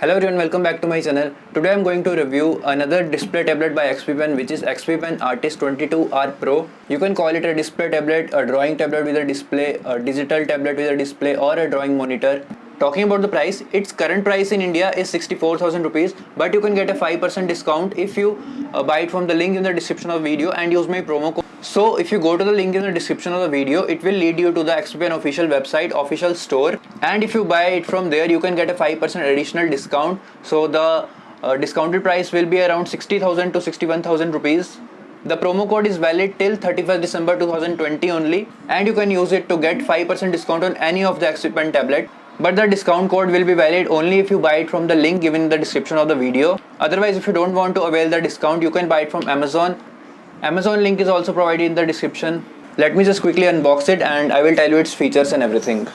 Hello everyone, welcome back to my channel. Today I am going to review another display tablet by XP Pen, which is XP Pen Artist 22R Pro. You can call it a display tablet, a drawing tablet with a display, a digital tablet with a display, or a drawing monitor. Talking about the price, its current price in India is 64,000 rupees, but you can get a 5% discount if you buy it from the link in the description of the video and use my promo code. So if you go to the link in the description of the video, it will lead you to the XP Pen official website, official store, and if you buy it from there, you can get a 5% additional discount. So the discounted price will be around 60,000 to 61,000 rupees. The promo code is valid till 31st December 2020 only, and you can use it to get 5% discount on any of the XP Pen tablet. But the discount code will be valid only if you buy it from the link given in the description of the video. Otherwise, if you don't want to avail the discount, you can buy it from Amazon. Amazon link is also provided in the description. Let me just quickly unbox it and I will tell you its features and everything.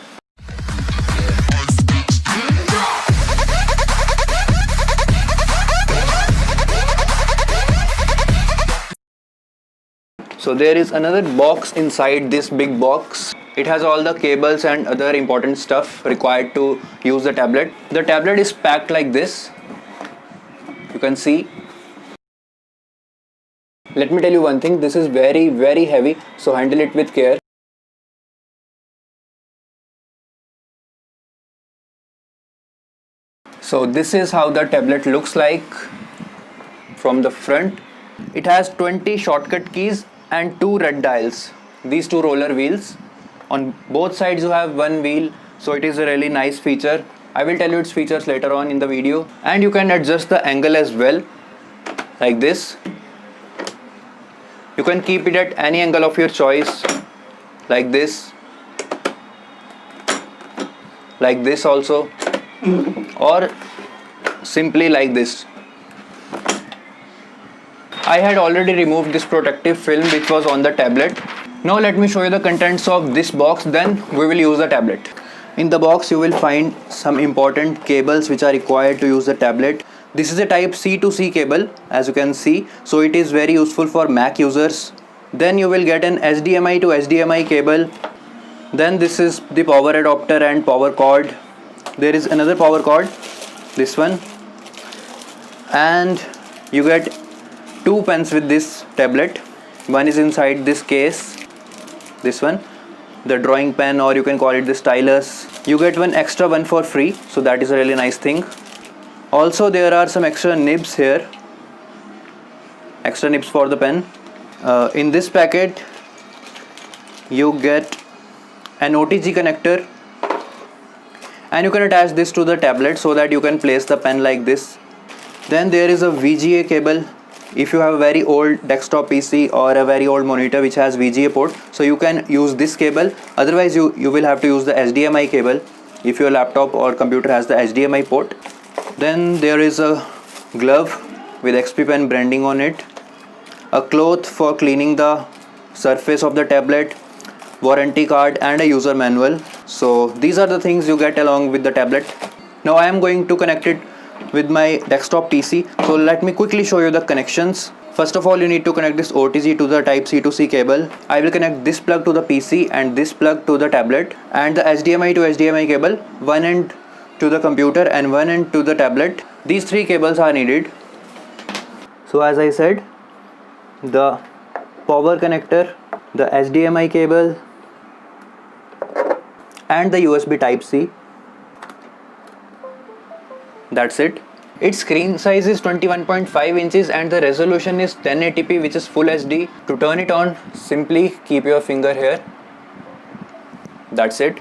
So there is another box inside this big box. It has all the cables and other important stuff required to use the tablet. The tablet is packed like this. You can see. Let me tell you one thing, this is very heavy, so handle it with care. So this is how the tablet looks like from the front. It has 20 shortcut keys and 2 red dials. These 2 roller wheels. On both sides you have one wheel, so it is a really nice feature. I will tell you its features later on in the video. And you can adjust the angle as well, like this. You can keep it at any angle of your choice, like this also, or simply like this. I had already removed this protective film which was on the tablet. Now let me show you the contents of this box, then we will use the tablet. In the box you will find some important cables which are required to use the tablet. This is a type C to C cable, as you can see, so it is very useful for Mac users. Then you will get an HDMI to HDMI cable. Then this is the power adapter and power cord. There is another power cord, this one, and you get 2 pens with this tablet. One is inside this case, this one, the drawing pen, or you can call it the stylus. You get one extra one for free, so that is a really nice thing. Also there are some extra nibs here, extra nibs for the pen. In this packet you get an OTG connector, and you can attach this to the tablet so that you can place the pen like this. Then there is a VGA cable. If you have a very old desktop PC or a very old monitor which has VGA port, so you can use this cable. Otherwise you will have to use the HDMI cable if your laptop or computer has the HDMI port. Then there is a glove with XP Pen branding on it, a cloth for cleaning the surface of the tablet, warranty card, and a user manual. So these are the things you get along with the tablet. Now I am going to connect it with my desktop PC, so let me quickly show you the connections. First of all, you need to connect this OTG to the type C to C cable. I will connect this plug to the PC and this plug to the tablet, and the HDMI to HDMI cable, one end to the computer and one end to the tablet. These 3 cables are needed. So as I said, the power connector, the HDMI cable, and the USB type C. That's it. Its screen size is 21.5 inches and the resolution is 1080p, which is full HD. To turn it on, simply keep your finger here. That's it.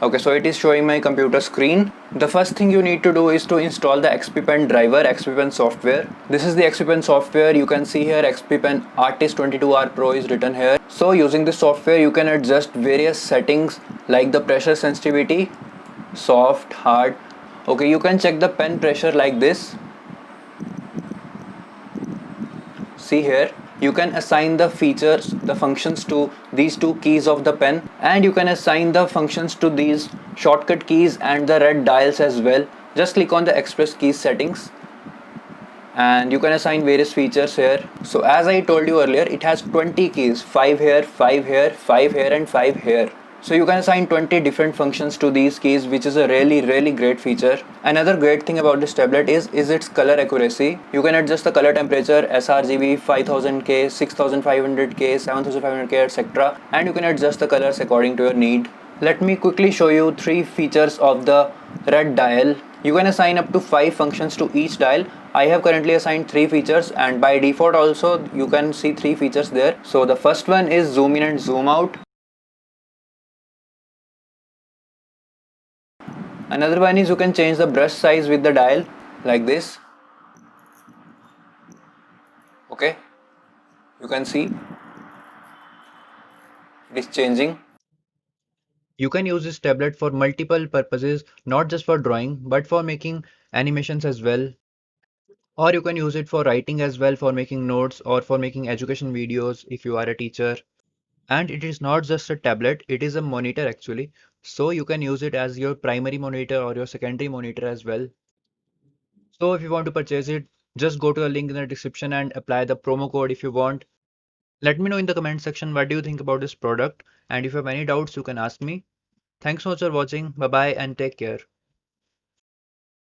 Okay, so it is showing my computer screen. The first thing you need to do is to install the XP Pen driver, XP Pen software. This is the XP Pen software. You can see here XP Pen Artist 22R Pro is written here. So using this software you can adjust various settings like the pressure sensitivity, soft, hard. Okay, you can check the pen pressure like this. See here, you can assign the features, the functions to these 2 keys of the pen, and you can assign the functions to these shortcut keys and the red dials as well. Just click on the express keys settings and you can assign various features here. So as I told you earlier, it has 20 keys, 5 here, 5 here, 5 here and 5 here. So you can assign 20 different functions to these keys, which is a really great feature. Another great thing about this tablet is its color accuracy. You can adjust the color temperature, sRGB, 5000K, 6500K, 7500K, etc. And you can adjust the colors according to your need. Let me quickly show you three features of the red dial. You can assign up to 5 functions to each dial. I have currently assigned 3 features, and by default also you can see 3 features there. So the first one is zoom in and zoom out. Another one is you can change the brush size with the dial like this. Okay, you can see it is changing. You can use this tablet for multiple purposes, not just for drawing, but for making animations as well. Or you can use it for writing as well, for making notes or for making education videos if you are a teacher. And it is not just a tablet, it is a monitor actually. So you can use it as your primary monitor or your secondary monitor as well. So if you want to purchase it, just go to the link in the description and apply the promo code if you want. Let me know in the comment section what do you think about this product, and if you have any doubts you can ask me. Thanks so much for watching. Bye bye and take care.